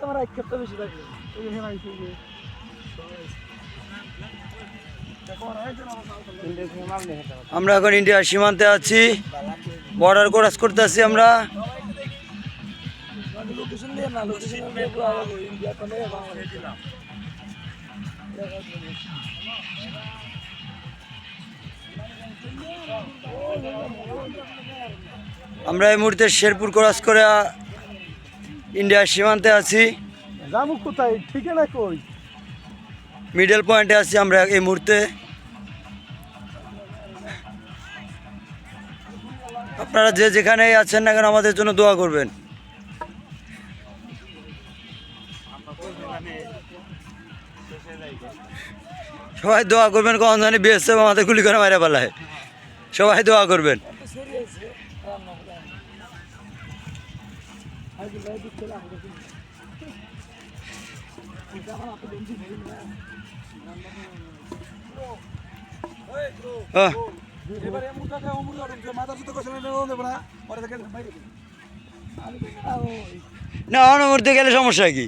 তোমার এক ক্ষেত্রে বেশি থাকে আমরা এখন ইন্ডিয়ার সীমান্তে আছি, বর্ডার ক্রস করতে আছি আমরা। লোকেশন দিয়ে না, লোকেশন ইন্ডিয়া তো নেই, বাংলাদেশ দিলাম। আমরা এই মুহূর্তে শেরপুর ক্রস করে ইন্ডিয়ার সীমান্তে আছি। যাবো কোথায়, ঠিকানা কই? মিডল পয়েন্টে আছি আমরা এই মুহূর্তে। আপনারা যে যেখানেই আছেন না কেন আমাদের জন্য দোয়া করবেন। সবাই দোয়া করবেন, কখন জানি বিএসএফ আমাদের গুলি করে মারা ফেলায়। সবাই দোয়া করবেন। না অনুমূর্তে গেলে সমস্যা কি?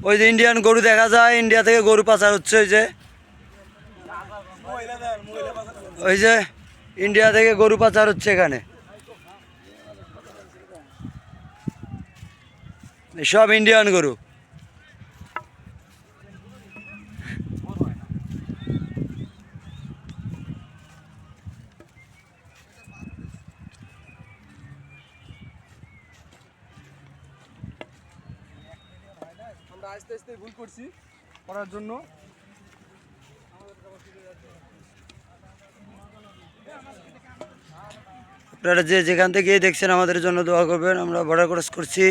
ওই যে ইন্ডিয়ান গরু দেখা যায়, ইন্ডিয়া থেকে গরু পাচার হচ্ছে। ওই যে ইন্ডিয়া থেকে গরু পাচার হচ্ছে এখানে, সব ইন্ডিয়ান গরু। আমরা আস্তে আস্তে ভুল করছি করার জন্য। আপনারা যে যেখান থেকে দেখছেন আমাদের জন্য দোয়া করবেন। আমরা বর্ডার ক্রস করছি,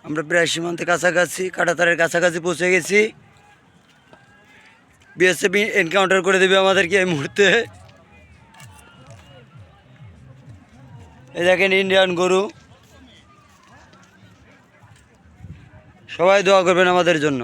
আমরা প্রায় সীমান্তে কাছাকাছি, কাঁটাতারের কাছাকাছি পৌঁছে গেছি। বিএসএফ এনকাউন্টার করে দেবে আমাদেরকে এই মুহূর্তে। এই দেখেন ইন্ডিয়ান গরু। সবাই দোয়া করবেন আমাদের জন্য।